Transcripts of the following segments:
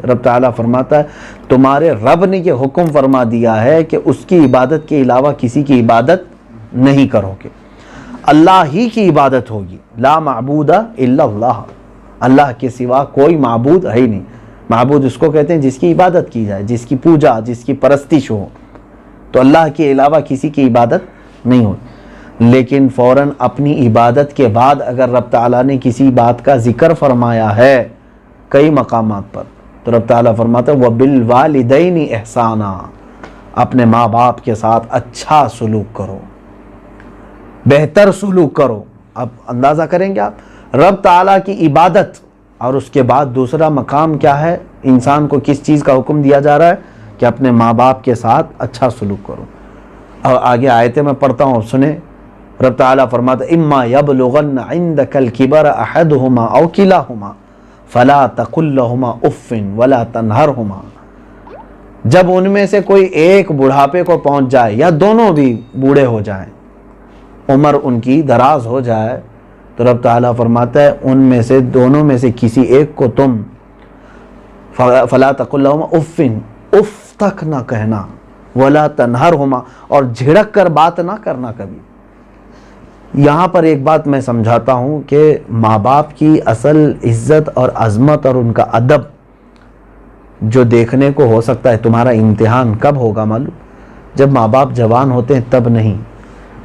رب تعالیٰ فرماتا ہے تمہارے رب نے یہ حکم فرما دیا ہے کہ اس کی عبادت کے علاوہ کسی کی عبادت نہیں کرو گے، اللہ ہی کی عبادت ہوگی، لا معبود الا اللہ، اللہ کے سوا کوئی معبود ہے ہی نہیں۔ معبود اس کو کہتے ہیں جس کی عبادت کی جائے، جس کی پوجا، جس کی پرستش ہو، تو اللہ کے علاوہ کسی کی عبادت نہیں ہوئی۔ لیکن فوراً اپنی عبادت کے بعد اگر رب تعالیٰ نے کسی بات کا ذکر فرمایا ہے کئی مقامات پر، تو رب تعالیٰ فرماتا ہے وَبِالْوَالِدَيْنِ احسانا، اپنے ماں باپ کے ساتھ اچھا سلوک کرو، بہتر سلوک کرو۔ اب اندازہ کریں گے آپ رب تعالیٰ کی عبادت اور اس کے بعد دوسرا مقام کیا ہے، انسان کو کس چیز کا حکم دیا جا رہا ہے کہ اپنے ماں باپ کے ساتھ اچھا سلوک کرو۔ اور آگے آیتیں میں پڑھتا ہوں، سنیں، رب تعالیٰ فرماتا ہے اما یبلغن عندک الکبر احدہما او کلاہما فلا تقل لہما اف ولا تنہرہما، جب ان میں سے کوئی ایک بڑھاپے کو پہنچ جائے یا دونوں بھی بوڑھے ہو جائیں، عمر ان کی دراز ہو جائے، تو رب تعالیٰ فرماتا ہے ان میں سے دونوں میں سے کسی ایک کو تم فلا تقل لہما اف، اف تک نہ کہنا، ولا تنہرہما، اور جھڑک کر بات نہ کرنا کبھی۔ یہاں پر ایک بات میں سمجھاتا ہوں کہ ماں باپ کی اصل عزت اور عظمت اور ان کا ادب جو دیکھنے کو ہو سکتا ہے، تمہارا امتحان کب ہوگا معلوم؟ جب ماں باپ جوان ہوتے ہیں تب نہیں،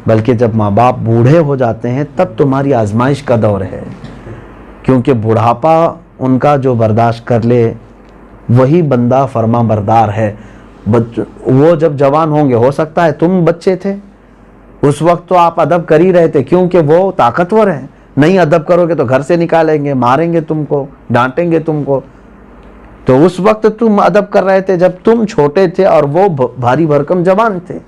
بلکہ جب ماں باپ بوڑھے ہو جاتے ہیں تب تمہاری آزمائش کا دور ہے، کیونکہ بڑھاپا ان کا جو برداشت کر لے وہی بندہ فرما بردار ہے۔ وہ جب جوان ہوں گے، ہو سکتا ہے تم بچے تھے اس وقت تو آپ ادب کر ہی رہے تھے، کیونکہ وہ طاقتور ہیں، نہیں ادب کرو گے تو گھر سے نکالیں گے، ماریں گے تم کو، ڈانٹیں گے تم کو، تو اس وقت تم ادب کر رہے تھے جب تم چھوٹے تھے اور وہ بھاری بھرکم جوان تھے۔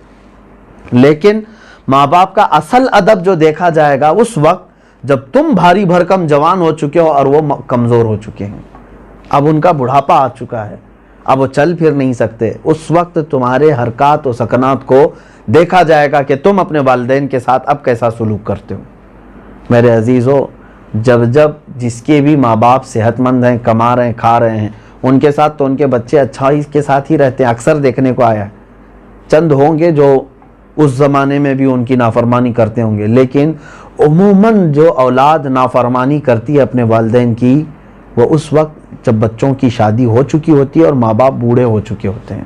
لیکن ماں باپ کا اصل ادب جو دیکھا جائے گا اس وقت جب تم بھاری بھرکم جوان ہو چکے ہو اور وہ کمزور ہو چکے ہیں، اب ان کا بڑھاپا آ چکا ہے، اب وہ چل پھر نہیں سکتے، اس وقت تمہارے حرکات و سکنات کو دیکھا جائے گا کہ تم اپنے والدین کے ساتھ اب کیسا سلوک کرتے ہو۔ میرے عزیزو، جب جس کے بھی ماں باپ صحت مند ہیں، کما رہے ہیں، کھا رہے ہیں، ان کے ساتھ تو ان کے بچے اچھائی کے ساتھ ہی رہتے ہیں، اکثر دیکھنے کو آیا ہے۔ چند ہوں گے جو اس زمانے میں بھی ان کی نافرمانی کرتے ہوں گے، لیکن عموماً جو اولاد نافرمانی کرتی ہے اپنے والدین کی، وہ اس وقت جب بچوں کی شادی ہو چکی ہوتی ہے اور ماں باپ بوڑھے ہو چکے ہوتے ہیں۔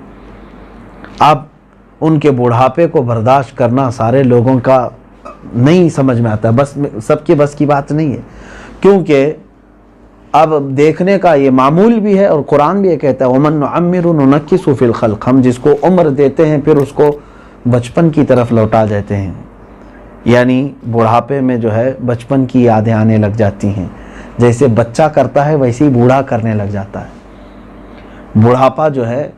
اب ان کے بڑھاپے کو برداشت کرنا سارے لوگوں کا نہیں سمجھ میں آتا، بس سب کے بس کی بات نہیں ہے، کیونکہ اب دیکھنے کا یہ معمول بھی ہے، اور قرآن بھی یہ کہتا ہے وَمَن نُعَمِّرُ نُنَكِّسُ فِي الْخَلْقِ، ہم جس کو عمر دیتے ہیں پھر اس کو بچپن کی طرف لوٹا دیتے ہیں، یعنی بڑھاپے میں جو ہے بچپن کی یادیں آنے لگ جاتی ہیں، جیسے بچہ کرتا ہے ویسے ہی بوڑھا کرنے لگ جاتا ہے۔ بڑھاپا جو ہے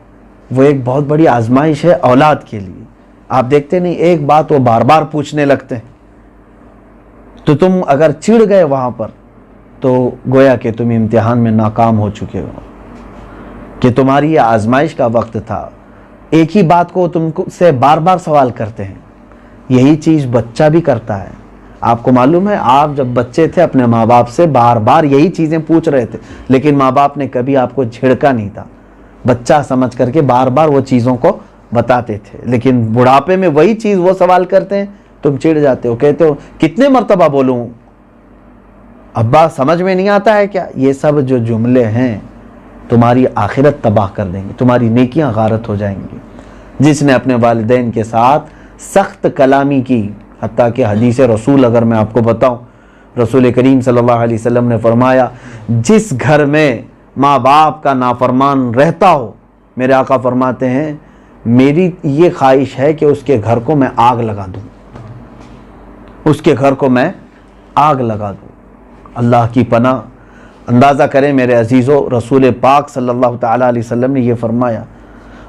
وہ ایک بہت بڑی آزمائش ہے اولاد کے لیے۔ آپ دیکھتے نہیں ایک بات وہ بار بار پوچھنے لگتے ہیں، تو تم اگر چڑ گئے وہاں پر تو گویا کہ تم امتحان میں ناکام ہو چکے ہو، کہ تمہاری یہ آزمائش کا وقت تھا۔ ایک ہی بات کو تم سے بار بار سوال کرتے ہیں، یہی چیز بچہ بھی کرتا ہے۔ آپ کو معلوم ہے آپ جب بچے تھے اپنے ماں باپ سے بار بار یہی چیزیں پوچھ رہے تھے، لیکن ماں باپ نے کبھی آپ کو جھڑکا نہیں تھا، بچہ سمجھ کر کے بار بار وہ چیزوں کو بتاتے تھے۔ لیکن بڑھاپے میں وہی چیز وہ سوال کرتے ہیں، تم چڑ جاتے ہو، کہتے ہو کتنے مرتبہ بولوں ابا، سمجھ میں نہیں آتا ہے کیا؟ یہ سب جو جملے ہیں تمہاری آخرت تباہ کر دیں گے، تمہاری نیکیاں غارت ہو جائیں گی۔ جس نے اپنے والدین کے ساتھ سخت کلامی کی، حتیٰ کہ حدیث رسول اگر میں آپ کو بتاؤں، رسول کریم صلی اللہ علیہ وسلم نے فرمایا جس گھر میں ماں باپ کا نافرمان رہتا ہو، میرے آقا فرماتے ہیں میری یہ خواہش ہے کہ اس کے گھر کو میں آگ لگا دوں، اس کے گھر کو میں آگ لگا دوں۔ اللہ کی پناہ، اندازہ کریں میرے عزیزو، رسول پاک صلی اللہ تعالیٰ علیہ وسلم نے یہ فرمایا،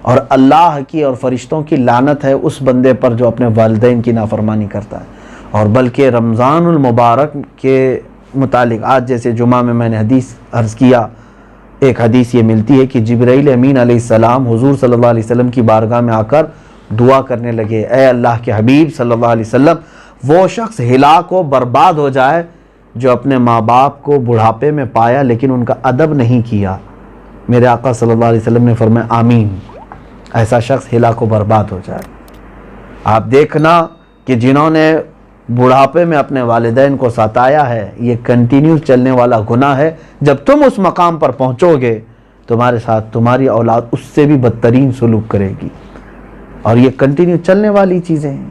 اور اللہ کی اور فرشتوں کی لعنت ہے اس بندے پر جو اپنے والدین کی نافرمانی کرتا ہے۔ اور بلکہ رمضان المبارک کے متعلق آج جیسے جمعہ میں نے حدیث عرض کیا، ایک حدیث یہ ملتی ہے کہ جبرائیل امین علیہ السلام حضور صلی اللہ علیہ وسلم کی بارگاہ میں آ کر دعا کرنے لگے، اے اللہ کے حبیب صلی اللہ علیہ وسلم، وہ شخص ہلاک و برباد ہو جائے جو اپنے ماں باپ کو بڑھاپے میں پایا لیکن ان کا ادب نہیں کیا، میرے آقا صلی اللہ علیہ وسلم نے فرمایا آمین، ایسا شخص ہلاک و برباد ہو جائے۔ آپ دیکھنا کہ جنہوں نے بڑھاپے میں اپنے والدین کو ستایا ہے، یہ کنٹینیو چلنے والا گناہ ہے۔ جب تم اس مقام پر پہنچو گے تمہارے ساتھ تمہاری اولاد اس سے بھی بدترین سلوک کرے گی، اور یہ کنٹینیو چلنے والی چیزیں ہیں۔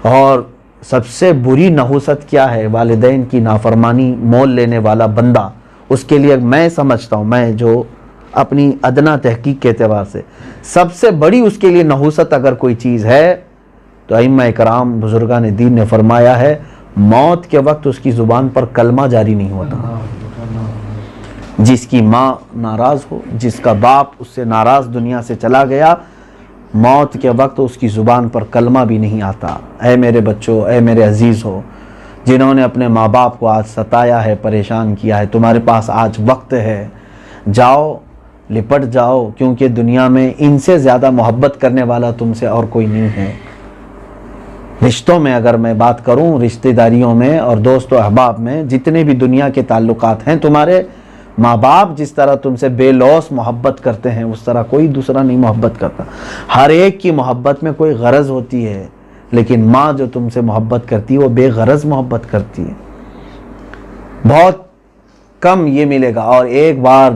اور سب سے بری نحوست کیا ہے؟ والدین کی نافرمانی مول لینے والا بندہ، اس کے لیے میں سمجھتا ہوں، میں جو اپنی ادنا تحقیق کے اعتبار سے سب سے بڑی اس کے لیے نحوست اگر کوئی چیز ہے تو ائمہ اکرام بزرگان دین نے فرمایا ہے موت کے وقت اس کی زبان پر کلمہ جاری نہیں ہوتا۔ جس کی ماں ناراض ہو، جس کا باپ اس سے ناراض دنیا سے چلا گیا، موت کے وقت اس کی زبان پر کلمہ بھی نہیں آتا۔ اے میرے بچوں، اے میرے عزیز ہو، جنہوں نے اپنے ماں باپ کو آج ستایا ہے، پریشان کیا ہے، تمہارے پاس آج وقت ہے، جاؤ لپٹ جاؤ، کیونکہ دنیا میں ان سے زیادہ محبت کرنے والا تم سے اور کوئی نہیں ہے۔ رشتوں میں اگر میں بات کروں، رشتہ داریوں میں اور دوست و احباب میں جتنے بھی دنیا کے تعلقات ہیں، تمہارے ماں باپ جس طرح تم سے بے لوث محبت کرتے ہیں اس طرح کوئی دوسرا نہیں محبت کرتا۔ ہر ایک کی محبت میں کوئی غرض ہوتی ہے، لیکن ماں جو تم سے محبت کرتی ہے وہ بے غرض محبت کرتی ہے۔ بہت کم یہ ملے گا، اور ایک بار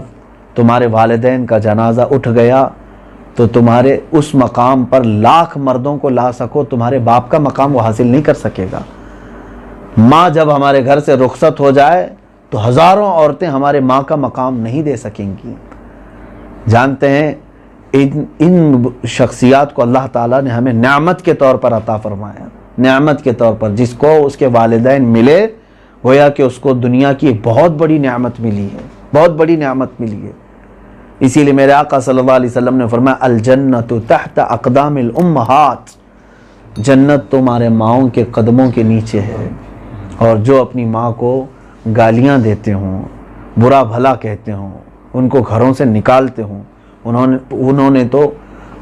تمہارے والدین کا جنازہ اٹھ گیا تو تمہارے اس مقام پر لاکھ مردوں کو لا سکو، تمہارے باپ کا مقام وہ حاصل نہیں کر سکے گا۔ ماں جب ہمارے گھر سے رخصت ہو جائے تو ہزاروں عورتیں ہمارے ماں کا مقام نہیں دے سکیں گی۔ جانتے ہیں ان شخصیات کو اللہ تعالیٰ نے ہمیں نعمت کے طور پر عطا فرمایا، نعمت کے طور پر۔ جس کو اس کے والدین ملے گویا کہ اس کو دنیا کی ایک بہت بڑی نعمت ملی ہے، بہت بڑی نعمت ملی ہے۔ اسی لیے میرے آقا صلی اللہ علیہ وسلم نے فرمایا الجنت تحت اقدام الامہات، جنت تمہارے ماؤں کے قدموں کے نیچے ہے۔ اور جو اپنی ماں کو گالیاں دیتے ہوں، برا بھلا کہتے ہوں، ان کو گھروں سے نکالتے ہوں، انہوں نے تو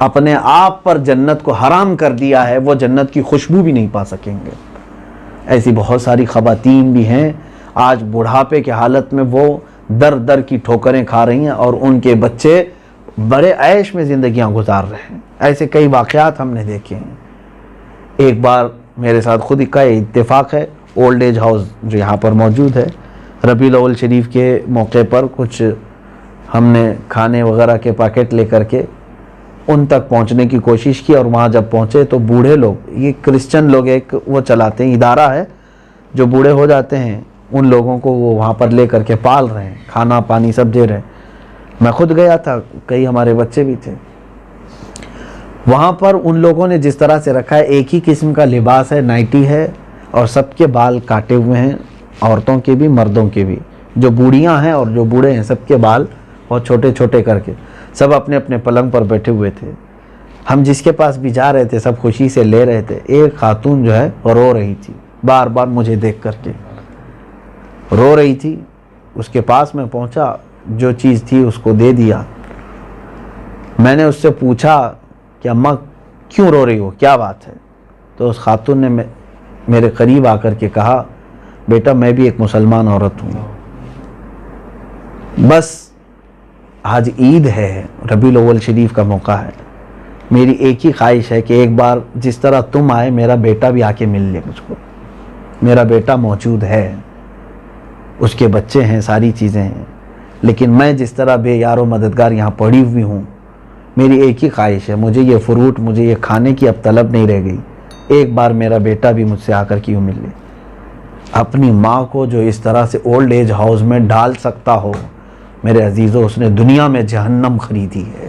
اپنے آپ پر جنت کو حرام کر دیا ہے، وہ جنت کی خوشبو بھی نہیں پا سکیں گے۔ ایسی بہت ساری خواتین بھی ہیں آج بڑھاپے کے حالت میں وہ در در کی ٹھوکریں کھا رہی ہیں، اور ان کے بچے بڑے عیش میں زندگیاں گزار رہے ہیں۔ ایسے کئی واقعات ہم نے دیکھے ہیں۔ ایک بار میرے ساتھ خود کا اتفاق ہے، اولڈ ایج ہاؤس جو یہاں پر موجود ہے، ربیع الاول شریف کے موقع پر کچھ ہم نے کھانے وغیرہ کے پیکٹ لے کر کے ان تک پہنچنے کی کوشش کی، اور وہاں جب پہنچے تو بوڑھے لوگ، یہ کرسچن لوگ ایک وہ چلاتے ہیں، ادارہ ہے جو بوڑھے ہو جاتے ہیں ان لوگوں کو وہ وہاں پر لے کر کے پال رہے ہیں، کھانا پانی سب دے رہے ہیں۔ میں خود گیا تھا، کئی ہمارے بچے بھی تھے وہاں پر۔ ان لوگوں نے جس طرح سے رکھا ہے، ایک ہی قسم کا لباس ہے، نائٹی ہے، اور سب کے بال کاٹے ہوئے ہیں، عورتوں کے بھی مردوں کے بھی، جو بوڑھیاں ہیں اور جو بوڑھے ہیں سب کے بال بہت چھوٹے چھوٹے کر کے، سب اپنے اپنے پلنگ پر بیٹھے ہوئے تھے۔ ہم جس کے پاس بھی جا رہے تھے سب خوشی سے لے رہے تھے۔ ایک خاتون جو ہے رو رہی تھی، بار بار مجھے دیکھ کر کے رو رہی تھی۔ اس کے پاس میں پہنچا، جو چیز تھی اس کو دے دیا۔ میں نے اس سے پوچھا کہ اماں کیوں رو رہی ہو، کیا بات ہے؟ تو اس خاتون نے میرے قریب آ کر کے کہا بیٹا میں بھی ایک مسلمان عورت ہوں، بس آج عید ہے، ربیع الاول شریف کا موقع ہے، میری ایک ہی خواہش ہے کہ ایک بار جس طرح تم آئے میرا بیٹا بھی آ کے مل لے مجھ کو۔ میرا بیٹا موجود ہے، اس کے بچے ہیں، ساری چیزیں ہیں، لیکن میں جس طرح بے یار و مددگار یہاں پڑی ہوئی ہوں، میری ایک ہی خواہش ہے، مجھے یہ فروٹ، مجھے یہ کھانے کی اب طلب نہیں رہ گئی، ایک بار میرا بیٹا بھی مجھ سے آ کر کیوں مل لے۔ اپنی ماں کو جو اس طرح سے اولڈ ایج ہاؤس میں ڈال سکتا ہو، میرے عزیزو اس نے دنیا میں جہنم خریدی ہے۔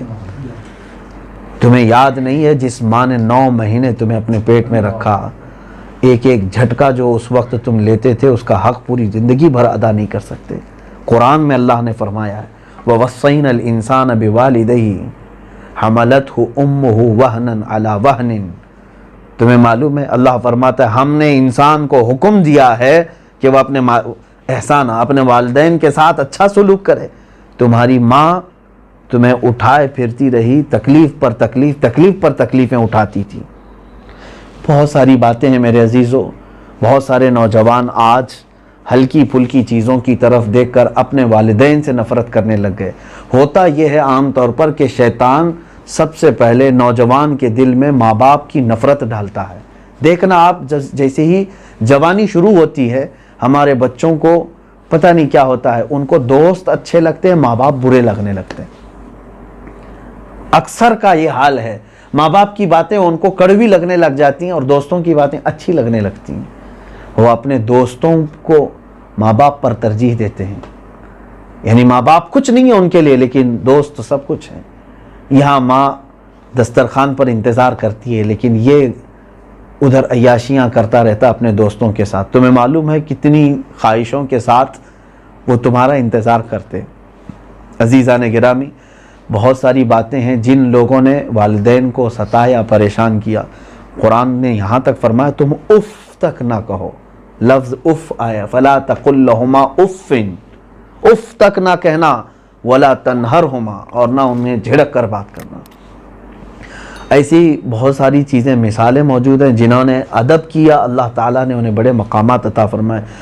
تمہیں یاد نہیں ہے جس ماں نے 9 مہینے تمہیں اپنے پیٹ میں رکھا، ایک ایک جھٹکا جو اس وقت تم لیتے تھے اس کا حق پوری زندگی بھر ادا نہیں کر سکتے۔ قرآن میں اللہ نے فرمایا ہے وَوَصَّيْنَا الْإِنسَانَ بِوَالِدَيْهِ حَمَلَتْهُ أُمُّهُ وَهْنًا عَلَى وَهْنٍ۔ تمہیں معلوم ہے اللہ فرماتا ہے ہم نے انسان کو حکم دیا ہے کہ وہ اپنے احسان، اپنے والدین کے ساتھ اچھا سلوک کرے۔ تمہاری ماں تمہیں اٹھائے پھرتی رہی، تکلیف پر تکلیف، تکلیف پر تکلیفیں اٹھاتی تھی۔ بہت ساری باتیں ہیں میرے عزیزو، بہت سارے نوجوان آج ہلکی پھلکی چیزوں کی طرف دیکھ کر اپنے والدین سے نفرت کرنے لگ گئے۔ ہوتا یہ ہے عام طور پر کہ شیطان سب سے پہلے نوجوان کے دل میں ماں باپ کی نفرت ڈالتا ہے. دیکھنا آپ جیسے ہی جوانی شروع ہوتی ہے ہمارے بچوں کو پتہ نہیں کیا ہوتا ہے، ان کو دوست اچھے لگتے ہیں، ماں باپ برے لگنے لگتے ہیں. اکثر کا یہ حال ہے، ماں باپ کی باتیں ان کو کڑوی لگنے لگ جاتی ہیں اور دوستوں کی باتیں اچھی لگنے لگتی ہیں. وہ اپنے دوستوں کو ماں باپ پر ترجیح دیتے ہیں. یعنی ماں باپ کچھ نہیں ہے ان کے لیے، لیکن دوست سب کچھ ہے. یہاں ماں دسترخوان پر انتظار کرتی ہے، لیکن یہ ادھر عیاشیاں کرتا رہتا اپنے دوستوں کے ساتھ. تمہیں معلوم ہے کتنی خواہشوں کے ساتھ وہ تمہارا انتظار کرتے. عزیزان گرامی، بہت ساری باتیں ہیں جن لوگوں نے والدین کو ستایا، پریشان کیا. قرآن نے یہاں تک فرمایا تم اف تک نہ کہو. لفظ اف آیا، فلا تقل لہما افن، اف تک نہ کہنا، ولا تنہرہما، اور نہ انہیں جھڑک کر بات کرنا. ایسی بہت ساری چیزیں، مثالیں موجود ہیں. جنہوں نے ادب کیا اللہ تعالیٰ نے انہیں بڑے مقامات عطا فرمائے.